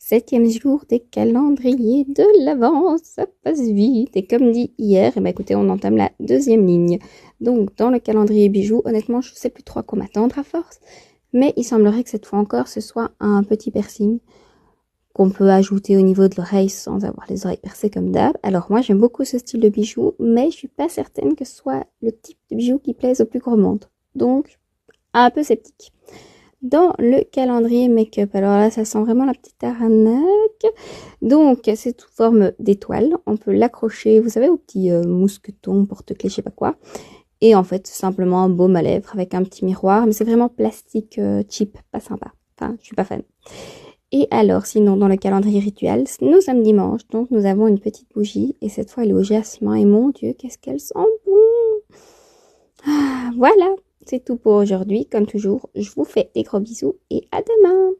7e jour des calendriers de l'Avent, ça passe vite. Et comme dit hier, écoutez, on entame la 2e ligne. Donc, dans le calendrier bijoux, honnêtement, je ne sais plus trop à quoi m'attendre à force. Mais il semblerait que cette fois encore, ce soit un petit piercing qu'on peut ajouter au niveau de l'oreille sans avoir les oreilles percées comme d'hab. Alors moi, j'aime beaucoup ce style de bijou, mais je suis pas certaine que ce soit le type de bijou qui plaise au plus grand monde. Donc, un peu sceptique. Dans le calendrier make-up, alors là, ça sent vraiment la petite arnaque. Donc, c'est sous forme d'étoile. On peut l'accrocher, vous savez, au petit mousqueton, porte-clés, je sais pas quoi. Et en fait, c'est simplement un baume à lèvres avec un petit miroir. Mais c'est vraiment plastique cheap, pas sympa. Enfin, je suis pas fan. Et alors, sinon, dans le calendrier rituel, nous sommes dimanche, donc nous avons une petite bougie. Et cette fois, elle est au jasmin. Et mon Dieu, qu'est-ce qu'elle sent bon! Ah, voilà, c'est tout pour aujourd'hui. Comme toujours, je vous fais des gros bisous et à demain!